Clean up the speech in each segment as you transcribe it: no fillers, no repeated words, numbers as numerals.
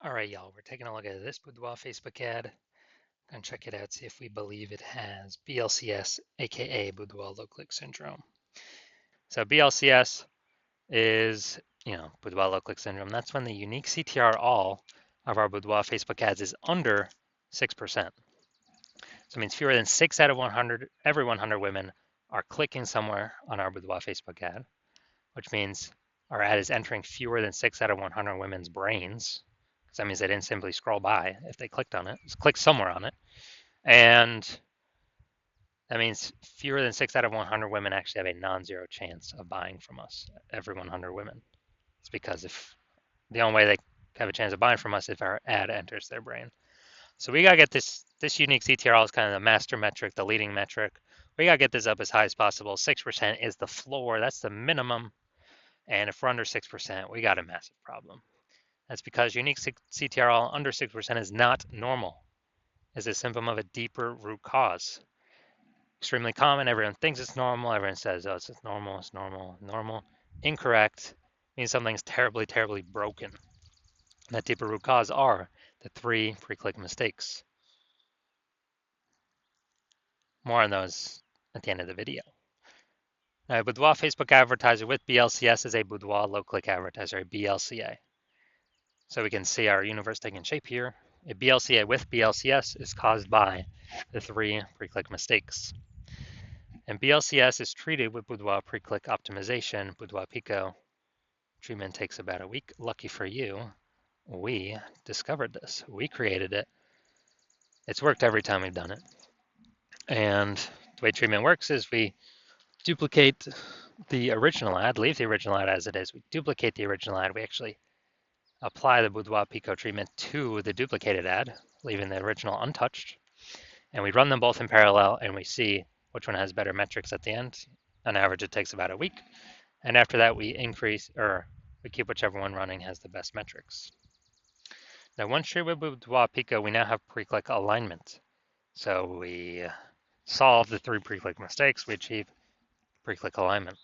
All right, y'all, we're taking a look at this Boudoir Facebook ad. Gonna check it out, see if we believe it has BLCS, aka Boudoir low click syndrome. So BLCS is, Boudoir low click syndrome. That's when the unique CTR all of our Boudoir Facebook ads is under 6%. So it means fewer than 6 out of 100, every 100 women are clicking somewhere on our Boudoir Facebook ad, which means our ad is entering fewer than 6 out of 100 women's brains. Because that means they didn't simply scroll by if they clicked on it, just click somewhere on it. And that means fewer than 6 out of 100 women actually have a non-zero chance of buying from us, every 100 women. It's because if the only way they have a chance of buying from us if our ad enters their brain. So we gotta get this unique CTRL is kind of the master metric, the leading metric. We gotta get this up as high as possible. 6% is the floor, that's the minimum. And if we're under 6%, we got a massive problem. That's because unique CTRL under 6% is not normal. It's a symptom of a deeper root cause. Extremely common. Everyone thinks it's normal. Everyone says, oh, it's normal, it's normal, normal. Incorrect means something's terribly, terribly broken. That deeper root cause are the 3 pre-click mistakes. More on those at the end of the video. Now, a Boudoir Facebook advertiser with BLCS is a Boudoir low-click advertiser, a BLCA. So we can see our universe taking shape here. A BLCA with BLCS is caused by the 3 pre-click mistakes. And BLCS is treated with Boudoir pre-click optimization, Boudoir Pico. Treatment takes about a week. Lucky for you, we discovered this. We created it. It's worked every time we've done it. And the way treatment works is we duplicate the original ad, leave the original ad as it is. We duplicate the original ad. We actually apply the Boudoir Pico treatment to the duplicated ad, leaving the original untouched. And we run them both in parallel and we see which one has better metrics at the end. On average, it takes about a week. And after that, we keep whichever one running has the best metrics. Now, once treated with Boudoir Pico, we now have pre-click alignment. So we solve the 3 pre-click mistakes, we achieve pre-click alignment.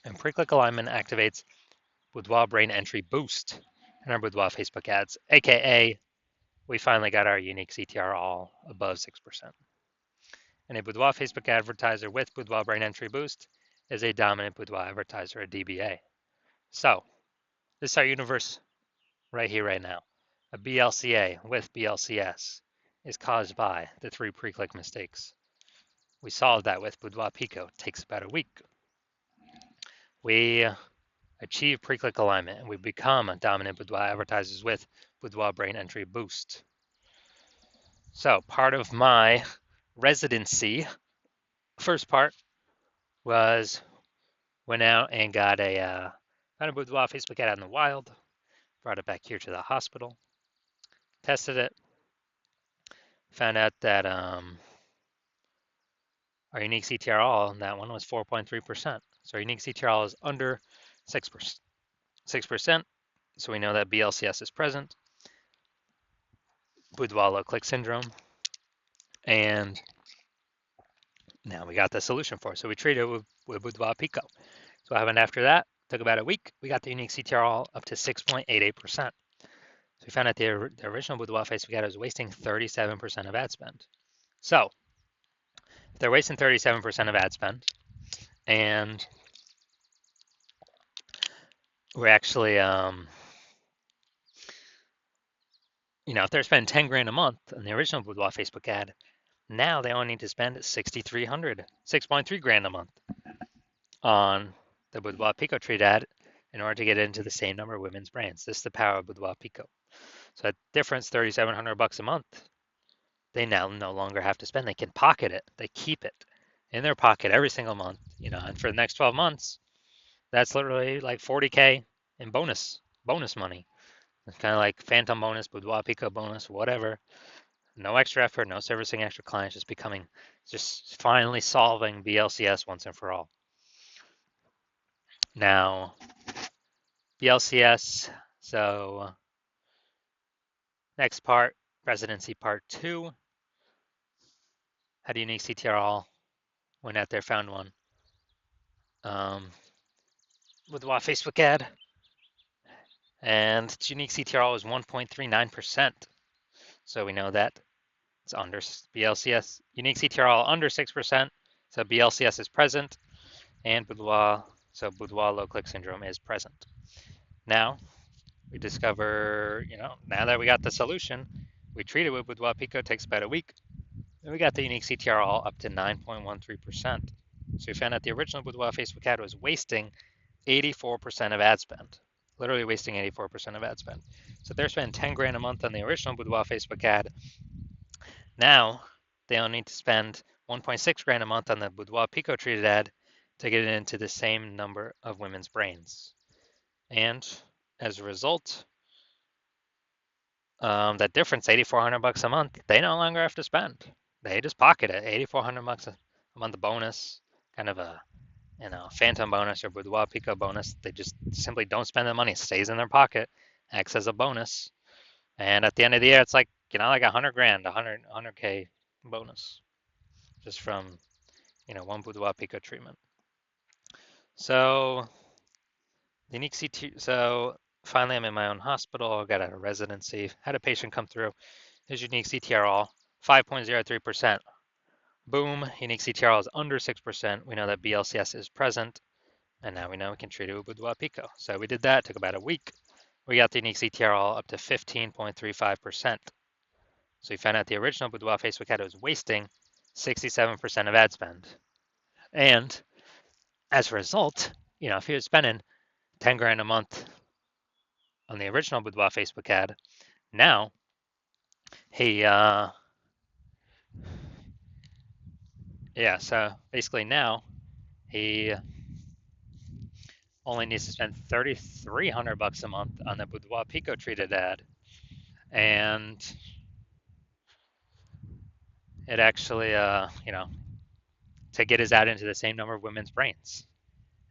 And pre-click alignment activates Boudoir brain entry boost in our Boudoir Facebook ads, aka we finally got our unique CTR all above 6%. And a Boudoir Facebook advertiser with Boudoir brain entry boost is a dominant Boudoir advertiser, a DBA. So this is our universe right here, right now. A BLCA with BLCS is caused by the 3 pre-click mistakes. We solved that with Boudoir Pico. It takes about a week. We achieve pre-click alignment and we become dominant Boudoir advertisers with Boudoir brain entry boost. So part of my residency, first part was went out and got a Boudoir Facebook ad out in the wild, brought it back here to the hospital, tested it, found out that our unique CTRL on that one was 4.3%. So our unique CTRL is under 6%. So we know that BLCS is present, Boudoir low click syndrome, and now we got the solution for it. So we treated it with Boudoir Pico. So what happened after that? Took about a week. We got the unique CTRL up to 6.88%. So we found out the original Boudoir Facebook ad was wasting 37% of ad spend. So if they're wasting 37% of ad spend, and we're actually, if they're spending 10 grand a month on the original Boudoir Facebook ad, now they only need to spend 6,300, 6.3 grand a month on the Boudoir Pico treat ad in order to get into the same number of women's brands. This is the power of Boudoir Pico. So that difference, $3,700 a month, they now no longer have to spend. They can pocket it. They keep it in their pocket every single month, and for the next 12 months, that's literally like 40K in bonus money. It's kind of like phantom bonus, Boudoir Pico bonus, whatever. No extra effort, no servicing extra clients, just finally solving BLCS once and for all. Now, BLCS, so next part, residency part 2. Had a unique CTRL, went out there, found one. With a Facebook ad, and its unique CTRL is 1.39%. So we know that it's under BLCS, unique CTRL under 6%, so BLCS is present, and Boudoir, so Boudoir low click syndrome is present. Now we discover, now that we got the solution, we treat it with Boudoir Pico, takes about a week, and we got the unique CTRL up to 9.13%. So we found out the original Boudoir Facebook ad was wasting 84% of ad spend, literally wasting 84% of ad spend. So they're spending 10 grand a month on the original Boudoir Facebook ad. Now they only need to spend 1.6 grand a month on the Boudoir Pico treated ad to get it into the same number of women's brains. And as a result, that difference, 8,400 bucks a month, they no longer have to spend. They just pocket it, 8,400 bucks a month bonus, kind of a phantom bonus or Boudoir Pico bonus. They just simply don't spend the money, it stays in their pocket, acts as a bonus. And at the end of the year, it's like, like 100 grand, 100K bonus just from, one Boudoir Pico treatment. So unique CT, so finally I'm in my own hospital, got out of residency, had a patient come through, his unique CTRL, 5.03%. Boom, unique CTRL is under 6%. We know that BLCS is present, and now we know we can treat it with Boudoir Pico. So we did that, took about a week. We got the unique CTRL up to 15.35%. So we found out the original Boudoir Facebook ad was wasting 67% of ad spend. And as a result, if he was spending 10 grand a month on the original Boudoir Facebook ad, now he, so basically now he only needs to spend 3,300 bucks a month on the Boudoir Pico treated ad. And it actually, to get his ad into the same number of women's brains.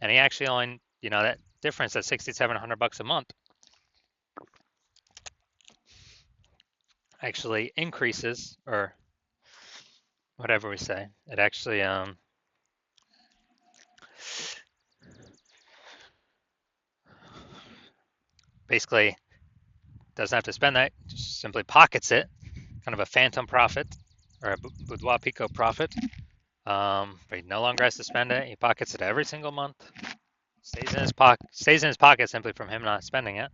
And he actually only, that difference at 6,700 bucks a month actually increases, or whatever we say. It actually basically doesn't have to spend that, just simply pockets it, kind of a phantom profit or a Boudoir Pico profit. But he no longer has to spend it. He pockets it every single month. Stays in his pocket simply from him not spending it.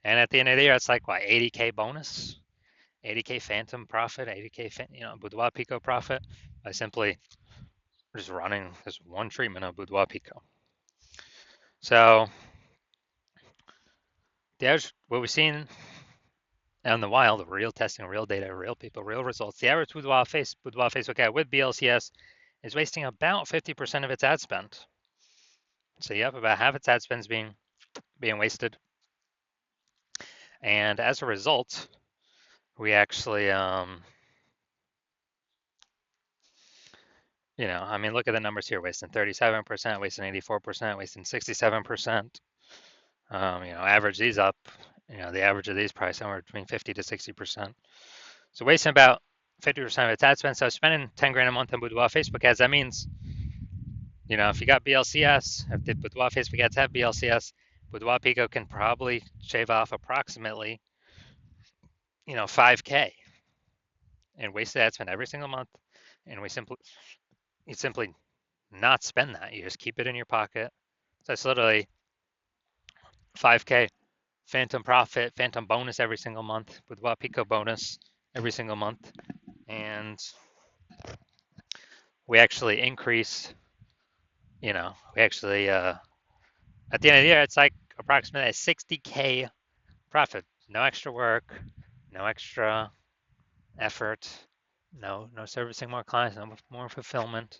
And at the end of the year, it's like what, 80K bonus, 80K phantom profit, 80K Boudoir Pico profit by simply just running this one treatment of Boudoir Pico. So the average, what we've seen out in the wild, real testing, real data, real people, real results. The average Boudoir Facebook ad with BLCS is wasting about 50% of its ad spend. So you have about half its ad spend being wasted. And as a result, we actually, look at the numbers here, wasting 37%, wasting 84%, wasting 67%. Average these up, the average of these probably somewhere between 50 to 60%. So wasting about 50% of its ad spend. So spending 10 grand a month on Boudoir Facebook ads, that means, if you got BLCS, if the Boudoir Facebook ads have BLCS, Boudoir Pico can probably shave off approximately, 5K and wasted ad spend every single month. And you simply not spend that. You just keep it in your pocket. So it's literally 5K phantom profit, phantom bonus every single month, Boudoir Pico bonus every single month. And we actually increase, we actually, at the end of the year, it's like approximately a 60K profit. No extra work, no extra effort, no servicing more clients, no more fulfillment,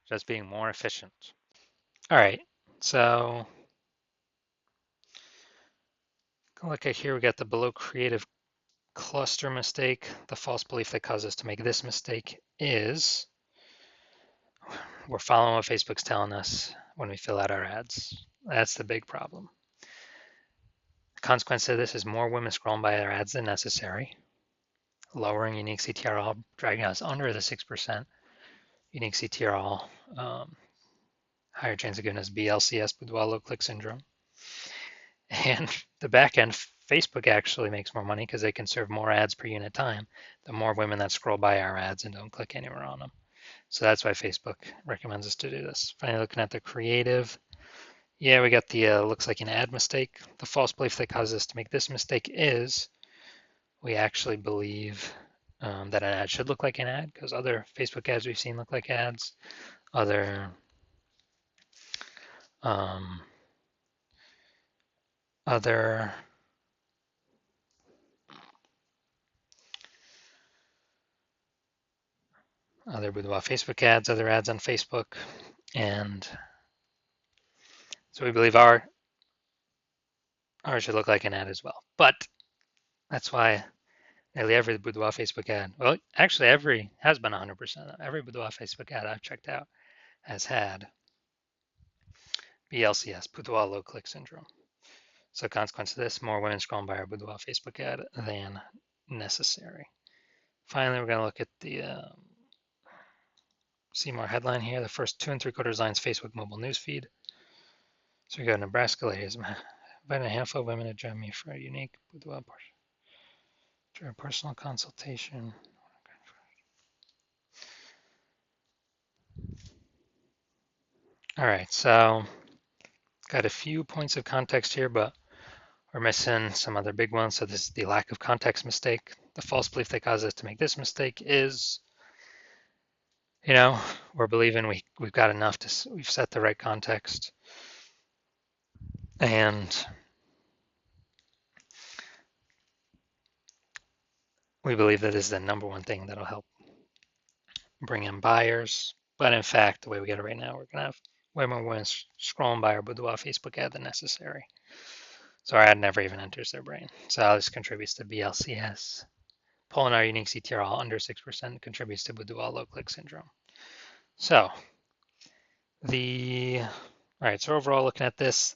just being more efficient. All right, so look at here, we got the below creative cluster mistake. The false belief that caused us to make this mistake is we're following what Facebook's telling us when we fill out our ads. That's the big problem. The consequence of this is more women scrolling by our ads than necessary, lowering unique CTRL, dragging us under the 6% unique CTRL, higher chance of giving us BLCS, Boudoir low click syndrome. And the back end, Facebook actually makes more money because they can serve more ads per unit time. The more women that scroll by our ads and don't click anywhere on them. So that's why Facebook recommends us to do this. Finally, looking at the creative. Yeah, we got the looks like an ad mistake. The false belief that causes us to make this mistake is we actually believe that an ad should look like an ad because other Facebook ads we've seen look like ads. Other um, other Boudoir Facebook ads, other ads on Facebook, and so we believe ours should look like an ad as well. But that's why nearly every Boudoir Facebook ad, well, actually every has been 100%. Every Boudoir Facebook ad I've checked out has had BLCS, Boudoir low click syndrome. So consequence of this, more women scrolling by our Boudoir Facebook ad than necessary. Finally, we're going to look at the see more headline here. The first 2 3/4 lines Facebook mobile newsfeed. So we go Nebraska ladies. Inviting a handful of women to join me for a unique boudoir during a personal consultation. All right, so got a few points of context here, but we're missing some other big ones. So this is the lack of context mistake. The false belief that causes us to make this mistake is, we're believing we've got enough we've set the right context, and we believe that is the number one thing that'll help bring in buyers. But in fact, the way we get it right now, we're gonna have way more women scrolling by our Boudoir Facebook ad than necessary. So our ad never even enters their brain. So this contributes to BLCS. Pulling our unique CTR under 6% contributes to Boudoir low click syndrome. So all right, so overall looking at this,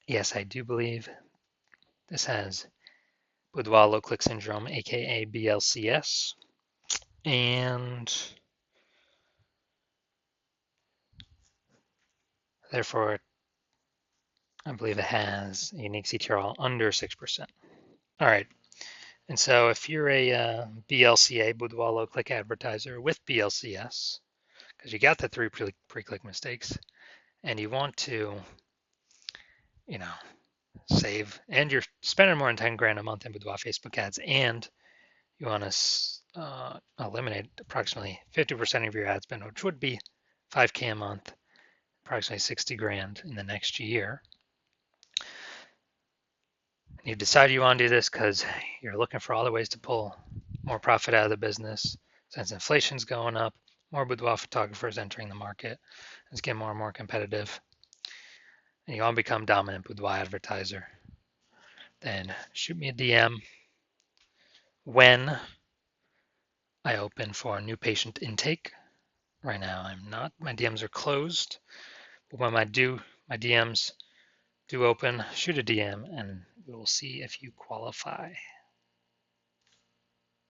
yes, I do believe this has Boudoir low click syndrome, aka BLCS, and therefore I believe it has a unique CTR under 6%. All right, and so if you're a BLCA, Boudoir low click advertiser with BLCS, because you got the 3 pre-click mistakes, and you want to, save, and you're spending more than 10 grand a month in Boudoir Facebook ads, and you want to eliminate approximately 50% of your ad spend, which would be 5K a month, approximately 60 grand in the next year. You decide you want to do this because you're looking for other ways to pull more profit out of the business. Since inflation's going up, more boudoir photographers entering the market, it's getting more and more competitive, and you want to become dominant boudoir advertiser, then shoot me a DM when I open for new patient intake. Right now I'm not. My DMs are closed, but when my DMs do open, shoot a DM and we will see if you qualify.